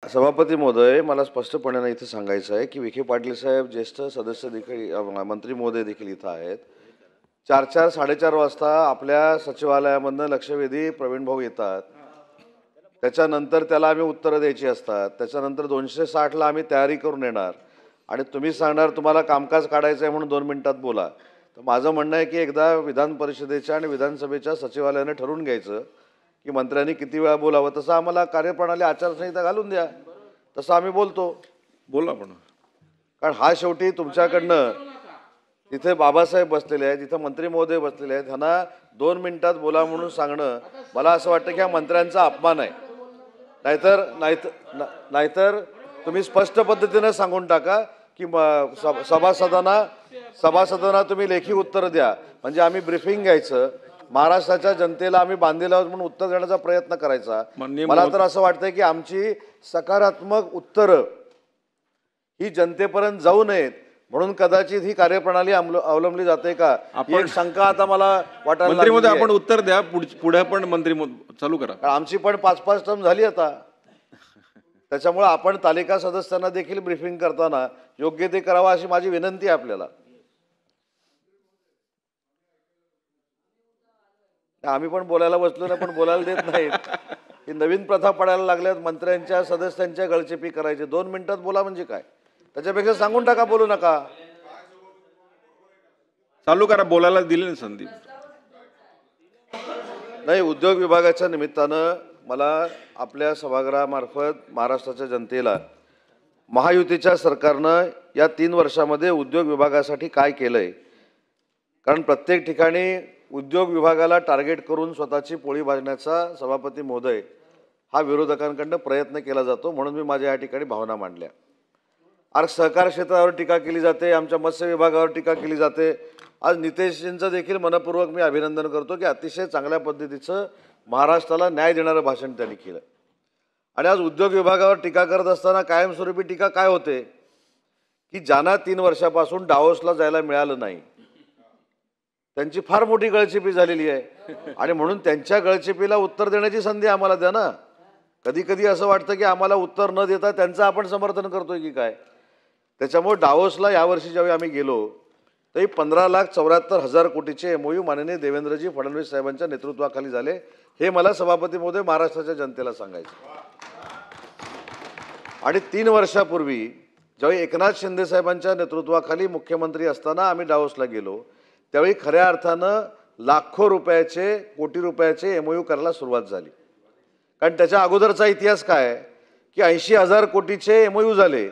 सभापती महोदय, मला स्पष्टपणे इथे सांगायचं आहे की विखे पाटील साहेब ज्येष्ठ सदस्य देखील मंत्री महोदय देखील इथं आहेत. 4-4 साडेचार वाजता आपल्या सचिवालयामधनं लक्षवेधी प्रवीण भाऊ येतात. त्याच्यानंतर त्याला आम्ही उत्तरं द्यायची असतात. त्याच्यानंतर 260ला आम्ही तयारी करून येणार आणि तुम्ही सांगणार तुम्हाला कामकाज काढायचं आहे म्हणून 2 मिनिटात बोला. तर माझं म्हणणं आहे की एकदा विधान परिषदेच्या आणि विधानसभेच्या सचिवालयाने ठरवून घ्यायचं की मंत्र्यांनी किती वेळा बोलावं. तसं आम्हाला कार्यप्रणाली आचारसंहिता घालून द्या, तसं आम्ही बोलतो. बोला पण. कारण हा शेवटी तुमच्याकडनं तिथे बाबासाहेब बसलेले आहेत, तिथं मंत्री महोदय बसलेले आहेत, ह्यांना 2 मिनिटात बोला म्हणून सांगणं मला असं वाटतं की हा मंत्र्यांचा अपमान आहे. नाहीतर तुम्ही स्पष्ट पद्धतीने सांगून टाका की सभासदांना तुम्ही लेखी उत्तर द्या, म्हणजे आम्ही ब्रीफिंग घ्यायचं, महाराष्ट्राच्या जनतेला आम्ही बांधलेला आहोत म्हणून उत्तर देण्याचा प्रयत्न करायचा. मला तर असं वाटतंय की आमची सकारात्मक उत्तरं ही जनतेपर्यंत जाऊ नयेत म्हणून कदाचित ही कार्यप्रणाली अवलंबली जाते का, ही शंका आता मला वाटायला मंत्री महोदय आपण उत्तर द्या. पुढे पण मंत्री चालू करा. आमची पण 5-5 टर्म झाली आता. त्याच्यामुळे आपण तालिका सदस्यांना देखील ब्रीफिंग करताना योग्य ते करावं अशी माझी विनंती आहे आपल्याला. आम्ही पण बोलायला बसलो ना, पण बोलायला देत नाहीत. ही नवीन प्रथा पडायला लागल्यात, मंत्र्यांच्या सदस्यांच्या गळचेपी करायचे. 2 मिनिटात बोला म्हणजे काय, त्याच्यापेक्षा सांगून टाका बोलू नका. चालू करा, बोलायला दिली ना संधी. नाही, उद्योग विभागाच्या निमित्तानं मला आपल्या सभागृहामार्फत महाराष्ट्राच्या जनतेला महायुतीच्या सरकारनं या 3 वर्षामध्ये उद्योग विभागासाठी काय केलंय, कारण प्रत्येक ठिकाणी उद्योग विभागाला टार्गेट करून स्वतःची पोळी भाजण्याचा सभापती महोदय हा विरोधकांकडनं प्रयत्न केला जातो. म्हणून मी माझ्या या ठिकाणी भावना मांडल्या. सहकार क्षेत्रावर टीका केली जाते, आमच्या मत्स्य विभागावर टीका केली जाते. आज नितेशजींचं देखील मनपूर्वक मी अभिनंदन करतो की अतिशय चांगल्या पद्धतीचं महाराष्ट्राला न्याय देणारं भाषण त्यांनी केलं. आणि आज उद्योग विभागावर टीका करत असताना कायमस्वरूपी टीका काय होते की ज्यांना 3 वर्षापासून डावोसला जायला मिळालं नाही, त्यांची फार मोठी गळचेपी झालेली आहे आणि म्हणून त्यांच्या गळचेपीला उत्तर देण्याची संधी आम्हाला द्या ना. कधी कधी असं वाटतं की आम्हाला उत्तर न देता त्यांचं आपण समर्थन करतोय की काय. त्याच्यामुळे डावोसला यावर्षी ज्यावेळी आम्ही गेलो तरी 15,74,000 कोटीचे MOU माननीय देवेंद्रजी फडणवीस साहेबांच्या नेतृत्वाखाली झाले. हे मला सभापती महोदय महाराष्ट्राच्या जनतेला सांगायचं. आणि 3 वर्षापूर्वी ज्यावेळी एकनाथ शिंदे साहेबांच्या नेतृत्वाखाली मुख्यमंत्री असताना आम्ही डावोसला गेलो त्यावेळी खऱ्या अर्थानं लाखो रुपयाचे, कोटी रुपयाचे MOU करायला सुरुवात झाली. कारण त्याच्या अगोदरचा इतिहास काय की 80,000 कोटीचे MOU झाले.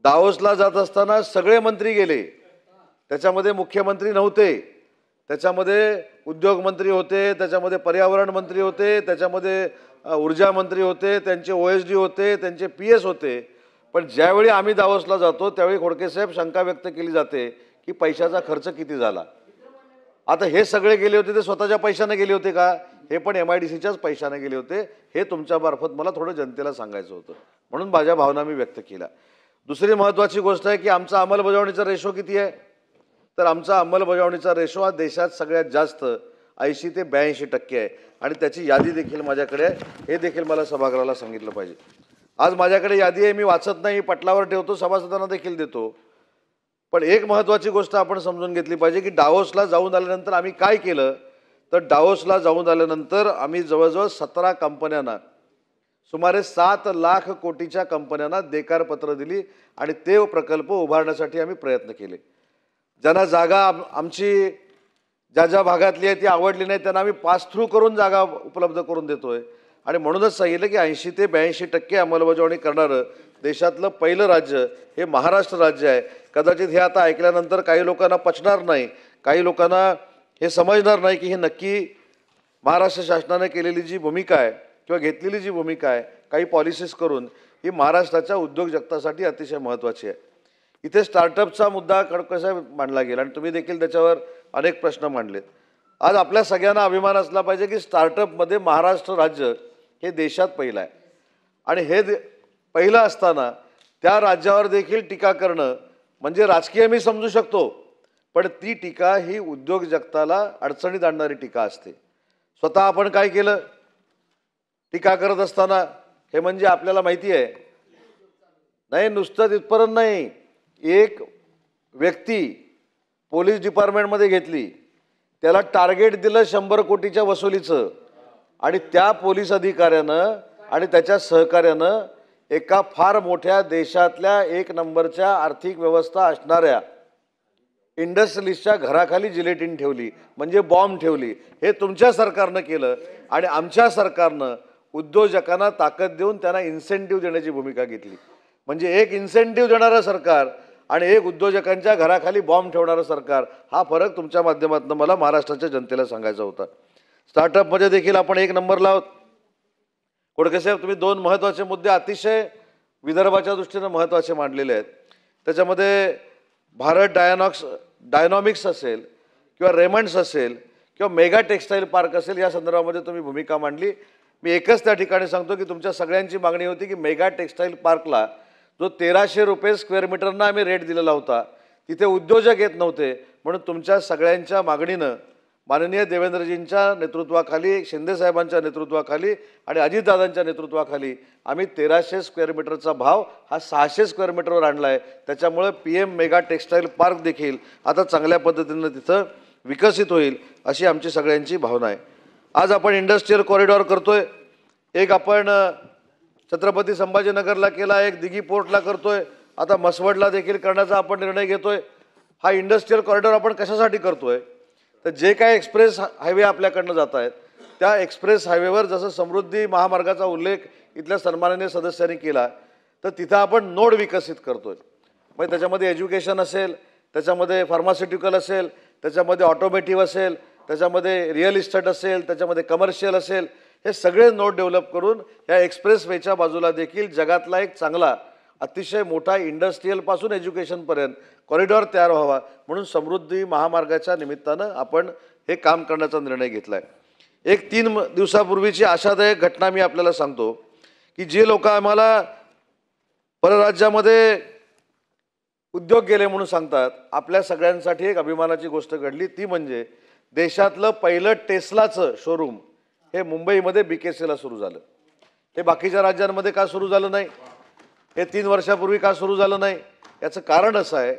दावोसला जात असताना सगळे मंत्री गेले, त्याच्यामध्ये मुख्यमंत्री नव्हते, त्याच्यामध्ये उद्योग मंत्री होते, त्याच्यामध्ये पर्यावरण मंत्री होते, त्याच्यामध्ये ऊर्जा मंत्री होते, त्यांचे OSD होते, त्यांचे PS होते. पण ज्यावेळी आम्ही दावोसला जातो त्यावेळी खोडके साहेब शंका व्यक्त केली जाते की पैशाचा खर्च किती झाला. आता हे सगळे गेले होते ते स्वतःच्या पैशाने गेले होते का, हे पण MIDCच्याच पैशाने गेले होते. हे तुमच्यामार्फत मला थोडं जनतेला सांगायचं होतं, म्हणून माझ्या भावना मी व्यक्त केल्या. दुसरी महत्त्वाची गोष्ट आहे की आमचा अंमलबजावणीचा रेशो किती आहे, तर आमचा अंमलबजावणीचा रेशो हा देशात सगळ्यात जास्त 80 ते 82% आहे आणि त्याची यादी देखील माझ्याकडे आहे. हे देखील मला सभागृहाला सांगितलं पाहिजे. आज माझ्याकडे यादी आहे, मी वाचत नाही, पटलावर ठेवतो, सभासदांना देखील देतो. पण एक महत्त्वाची गोष्ट आपण समजून घेतली पाहिजे की डावोसला जाऊन आल्यानंतर आम्ही काय केलं, तर डावोसला जाऊन आल्यानंतर आम्ही जवळजवळ 17 कंपन्यांना, सुमारे 7 लाख कोटीच्या कंपन्यांना देकार पत्र दिली आणि ते प्रकल्प उभारण्यासाठी आम्ही प्रयत्न केले. ज्यांना जागा आमची ज्या भागातली आहे ती आवडली नाही त्यांना आम्ही पास थ्रू करून जागा उपलब्ध करून देतोय. आणि म्हणूनच सांगितलं की 80 ते 82% अंमलबजावणी करणारं देशातलं पहिलं राज्य हे महाराष्ट्र राज्य आहे. कदाचित हे आता ऐकल्यानंतर काही लोकांना पचणार नाही, काही लोकांना हे समजणार नाही की हे नक्की महाराष्ट्र शासनाने केलेली जी भूमिका आहे किंवा घेतलेली जी भूमिका आहे काही पॉलिसीज करून, ही महाराष्ट्राच्या उद्योग जगतासाठी अतिशय महत्त्वाची आहे. इथे स्टार्टअपचा मुद्दा कसा मांडला गेला आणि तुम्ही देखील त्याच्यावर अनेक प्रश्न मांडलेत. आज आपल्या सगळ्यांना अभिमान असला पाहिजे की स्टार्टअपमध्ये महाराष्ट्र राज्य हे देशात पहिलं आहे. आणि हे पहिलं असताना त्या राज्यावर देखील टीका करणं म्हणजे राजकीय मी समजू शकतो, पण ती टीका ही उद्योग जगताला अडचणीत आणणारी टीका असते. स्वतः आपण काय केलं, टीका करत असताना हे म्हणजे आपल्याला माहिती आहे. नाही, नुसतं तिथपर्यंत नाही. एक व्यक्ती पोलीस डिपार्टमेंटमध्ये घेतली, त्याला टार्गेट दिलं 100 कोटीच्या वसुलीचं, आणि त्या पोलीस अधिकाऱ्यानं आणि त्याच्या सहकार्यानं एका फार मोठ्या देशातल्या 1 नंबरच्या आर्थिक व्यवस्था असणाऱ्या इंडस्ट्रियलिस्टच्या घराखाली जिलेटिन ठेवली, म्हणजे बॉम्ब ठेवली. हे तुमच्या सरकारनं केलं, आणि आमच्या सरकारनं उद्योजकांना ताकद देऊन त्यांना इन्सेंटिव्ह देण्याची भूमिका घेतली. म्हणजे एक इन्सेंटिव्ह देणारं सरकार आणि एक उद्योजकांच्या घराखाली बॉम्ब ठेवणारं सरकार, हा फरक तुमच्या माध्यमातून मला महाराष्ट्राच्या जनतेला सांगायचा होता. स्टार्टअपमध्ये देखील आपण 1 नंबरला आहोत. कोडके साहेब, तुम्ही 2 महत्त्वाचे मुद्दे अतिशय विदर्भाच्या दृष्टीनं महत्त्वाचे मांडलेले आहेत. त्याच्यामध्ये भारत डायनॉमिक्स असेल किंवा रेमंड्स असेल किंवा मेगा टेक्स्टाईल पार्क असेल, या संदर्भामध्ये तुम्ही भूमिका मांडली. मी एकच त्या ठिकाणी सांगतो की तुमच्या सगळ्यांची मागणी होती की मेगा टेक्स्टाईल पार्कला जो 1300 रुपये स्क्वेअर मीटरना आम्ही रेट दिलेला होता, तिथे उद्योजक येत नव्हते, म्हणून तुमच्या सगळ्यांच्या मागणीनं माननीय देवेंद्रजींच्या नेतृत्वाखाली, शिंदेसाहेबांच्या नेतृत्वाखाली आणि अजितदादांच्या नेतृत्वाखाली आम्ही 1300 स्क्वेअर मीटरचा भाव हा 600 स्क्वेअर मीटरवर आणला आहे. त्याच्यामुळे PM मेगा टेक्स्टाईल पार्क देखील आता चांगल्या पद्धतीनं तिथं विकसित होईल, अशी आमची सगळ्यांची भावना आहे. आज आपण इंडस्ट्रियल कॉरिडॉर करतोय. एक आपण छत्रपती संभाजीनगरला केला, एक दिघी पोर्टला करतोय, आता मसवडला देखील करण्याचा आपण निर्णय घेतोय. हा इंडस्ट्रियल कॉरिडॉर आपण कशासाठी करतोय? तर जे काय एक्सप्रेस हायवे आपल्याकडनं जात आहेत, त्या एक्सप्रेस हायवेवर जसं समृद्धी महामार्गाचा उल्लेख इथल्या सन्माननीय सदस्यांनी केला, तर तिथं आपण नोड विकसित करतोय. मग त्याच्यामध्ये एज्युकेशन असेल, त्याच्यामध्ये फार्मास्युटिकल असेल, त्याच्यामध्ये ऑटोमेटिव्ह असेल, त्याच्यामध्ये रिअल इस्टेट असेल, त्याच्यामध्ये कमर्शियल असेल, हे सगळे नोड डेव्हलप करून या एक्सप्रेस वेच्या बाजूला देखील जगातला एक चांगला अतिशय मोठा इंडस्ट्रियलपासून एज्युकेशनपर्यंत कॉरिडॉर तयार व्हावा, म्हणून समृद्धी महामार्गाच्या निमित्तानं आपण हे काम करण्याचा निर्णय घेतला आहे. एक 3 दिवसापूर्वीची आशादायक घटना मी आपल्याला सांगतो की जे लोक आम्हाला परराज्यामध्ये उद्योग गेले म्हणून सांगतात, आपल्या सगळ्यांसाठी एक अभिमानाची गोष्ट घडली. ती म्हणजे देशातलं पहिलं टेस्लाचं शोरूम हे मुंबईमध्ये BKCला सुरू झालं. हे बाकीच्या राज्यांमध्ये का सुरू झालं नाही? हे 3 वर्षापूर्वी का सुरू झालं नाही? याचं कारण असं आहे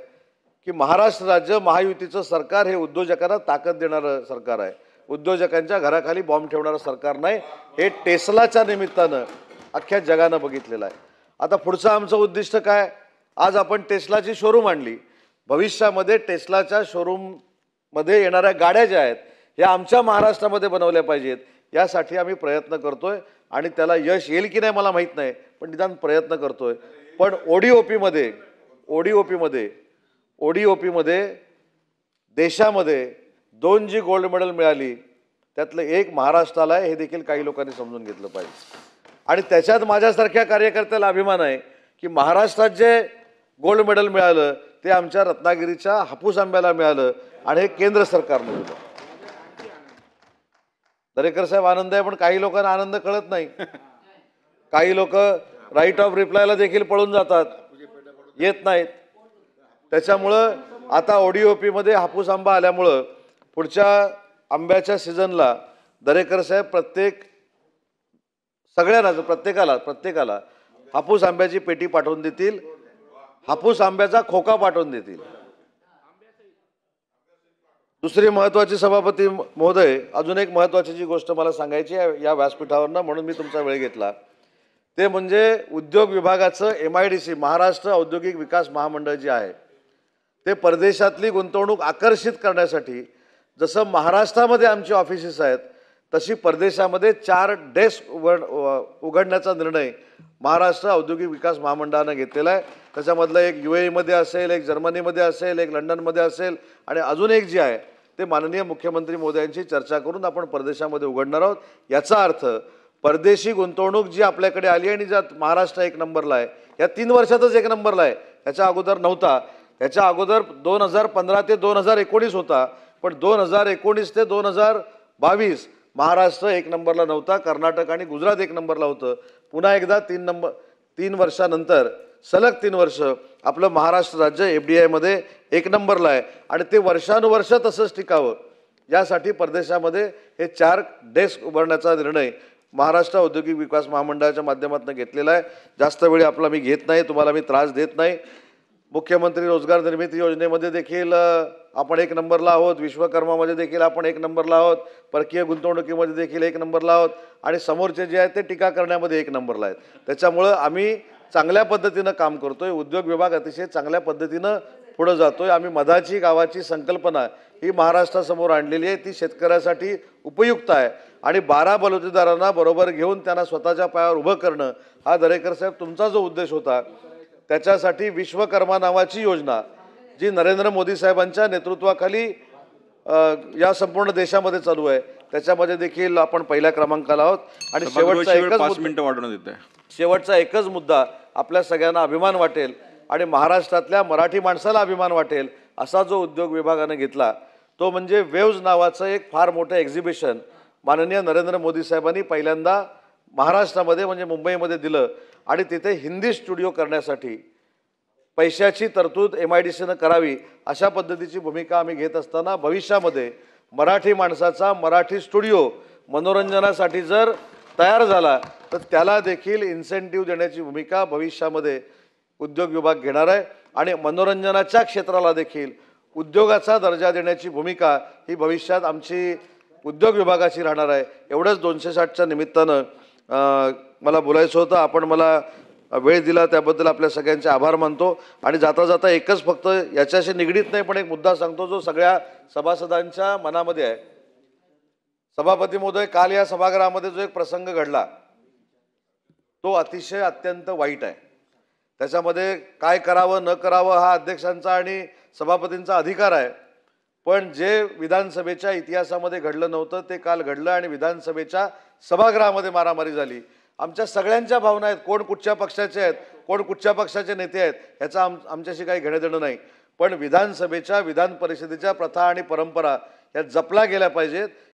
की महाराष्ट्र राज्य महायुतीचं सरकार हे उद्योजकांना ताकद देणारं सरकार आहे, उद्योजकांच्या घराखाली बॉम्ब ठेवणारं सरकार नाही. हे टेस्लाच्या निमित्तानं अख्ख्या जगानं बघितलेलं आहे. आता पुढचं आमचं उद्दिष्ट काय? आज आपण टेस्लाची शोरूम आणली. भविष्यामध्ये टेस्लाच्या शोरूममध्ये येणाऱ्या गाड्या ज्या आहेत ह्या आमच्या महाराष्ट्रामध्ये बनवल्या पाहिजेत, यासाठी आम्ही प्रयत्न करतोय. आणि त्याला यश येईल की नाही मला माहीत नाही, पण निदान प्रयत्न करतोय. पण ओडीओपीमध्ये देशामध्ये 2 जी गोल्ड मेडल मिळाली, त्यातलं एक महाराष्ट्राला आहे, हे देखील काही लोकांनी समजून घेतलं पाहिजे. आणि त्याच्यात माझ्यासारख्या कार्यकर्त्याला अभिमान आहे की महाराष्ट्रात जे गोल्ड मेडल मिळालं ते आमच्या रत्नागिरीच्या हापूस आंब्याला मिळालं, आणि हे केंद्र सरकारनं दिलं. दरेकर साहेब, आनंद आहे, पण काही लोकांना आनंद कळत नाही. काही लोक राईट ऑफ रिप्लायला देखील पळून जातात, येत नाहीत. त्याच्यामुळं आता ODOPमध्ये हापूस आंबा आल्यामुळं पुढच्या आंब्याच्या सीझनला दरेकर साहेब प्रत्येकाला हापूस आंब्याची पेटी पाठवून देतील, हापूस आंब्याचा खोका पाठवून देतील. दुसरी महत्त्वाची सभापती महोदय, अजून एक महत्त्वाची जी गोष्ट मला सांगायची आहे या व्यासपीठावरनं, म्हणून मी तुमचा वेळ घेतला, ते म्हणजे उद्योग विभागाचं MIDC महाराष्ट्र औद्योगिक विकास महामंडळ जे आहे ते परदेशातली गुंतवणूक आकर्षित करण्यासाठी जसं महाराष्ट्रामध्ये आमची ऑफिसेस आहेत तशी परदेशामध्ये 4 डेस्क उघडण्याचा निर्णय महाराष्ट्र औद्योगिक विकास महामंडळानं घेतलेला आहे. त्याच्यामधलं एक UAEमध्ये असेल, एक जर्मनीमध्ये असेल, एक लंडनमध्ये असेल, आणि अजून एक जे आहे ते माननीय मुख्यमंत्री महोदयांची चर्चा करून आपण परदेशामध्ये उघडणार आहोत. याचा अर्थ परदेशी गुंतवणूक जी आपल्याकडे आली आणि ज्यात महाराष्ट्र 1 नंबरला आहे, या 3 वर्षातच 1 नंबरला आहे, याच्या अगोदर नव्हता. याच्या अगोदर 2015 ते 2019 होता, पण 2019 ते 2022 महाराष्ट्र 1 नंबरला नव्हता. कर्नाटक आणि गुजरात 1 नंबरला होतं. पुन्हा एकदा 3 वर्षानंतर सलग 3 वर्ष आपलं महाराष्ट्र राज्य FDIमध्ये 1 नंबरला आहे, आणि ते वर्षानुवर्ष तसंच टिकावं यासाठी परदेशामध्ये हे 4 डेस्क उभारण्याचा निर्णय महाराष्ट्र औद्योगिक विकास महामंडळाच्या माध्यमातून घेतलेला आहे. जास्त वेळ आपला मी घेत नाही, तुम्हाला मी त्रास देत नाही. मुख्यमंत्री रोजगार निर्मिती योजनेमध्ये देखील आपण 1 नंबरला आहोत. विश्वकर्मामध्ये देखील आपण 1 नंबरला आहोत. परकीय गुंतवणुकीमध्ये देखील 1 नंबरला आहोत. आणि समोरचे जे आहेत ते टीका करण्यामध्ये 1 नंबरला आहेत. त्याच्यामुळं आम्ही चांगल्या पद्धतीनं काम करतोय. उद्योग विभाग अतिशय चांगल्या पद्धतीनं पुढे जातोय. आम्ही मधाची गावाची संकल्पना ही महाराष्ट्रासमोर आणलेली आहे. ती शेतकऱ्यासाठी उपयुक्त आहे आणि 12 बलुतेदारांना बरोबर घेऊन त्यांना स्वतःच्या पायावर उभं करणं हा दरेकर साहेब तुमचा जो उद्देश होता. त्याच्यासाठी विश्वकर्मा नावाची योजना जी नरेंद्र मोदी साहेबांच्या नेतृत्वाखाली या संपूर्ण देशामध्ये चालू आहे, त्याच्यामध्ये देखील आपण पहिल्या क्रमांकाला आहोत. आणि सभागृहाची वेळ 5 मिनिटं वाढवण्यात येत आहे. शेवटचा एकच मुद्दा आपल्या सगळ्यांना अभिमान वाटेल आणि महाराष्ट्रातल्या मराठी माणसाला अभिमान वाटेल असा जो उद्योग विभागाने घेतला तो म्हणजे वेव्ज नावाचं एक फार मोठं एक्झिबिशन माननीय नरेंद्र मोदी साहेबांनी पहिल्यांदा महाराष्ट्रामध्ये म्हणजे मुंबईमध्ये दिलं. आणि तिथे हिंदी स्टुडिओ करण्यासाठी पैशाची तरतूद MIDCनं करावी अशा पद्धतीची भूमिका आम्ही घेत असताना भविष्यामध्ये मराठी माणसाचा मराठी स्टुडिओ मनोरंजनासाठी जर तयार झाला तर त्याला देखील इन्सेंटिव्ह देण्याची भूमिका भविष्यामध्ये उद्योग विभाग घेणार आहे. आणि मनोरंजनाच्या क्षेत्राला देखील उद्योगाचा दर्जा देण्याची भूमिका ही भविष्यात आमची उद्योग विभागाची राहणार आहे. एवढंच 260च्या निमित्तानं मला बोलायचं होतं. आपण मला वेळ दिला त्याबद्दल आपल्या सगळ्यांचे आभार मानतो. आणि जाता जाता एकच फक्त याच्याशी निगडीत नाही पण एक मुद्दा सांगतो जो सगळ्या सभासदांच्या मनामध्ये आहे. सभापती महोदय, काल या सभागृहामध्ये जो एक प्रसंग घडला तो अतिशय अत्यंत वाईट आहे. त्याच्यामध्ये काय करावं न करावं हा अध्यक्षांचा आणि सभापतींचा अधिकार आहे. पण जे विधानसभेच्या इतिहासामध्ये घडलं नव्हतं ते काल घडलं आणि विधानसभेच्या सभागृहामध्ये मारामारी झाली. आमच्या सगळ्यांच्या भावना आहेत. कोण कुठच्या पक्षाचे आहेत, कोण कुठच्या पक्षाचे नेते आहेत ह्याचा आमच्याशी काही घेणं देणं नाही. पण विधानसभेच्या विधान परिषदेच्या प्रथा आणि परंपरा या जपल्या गेल्या पाहिजेत.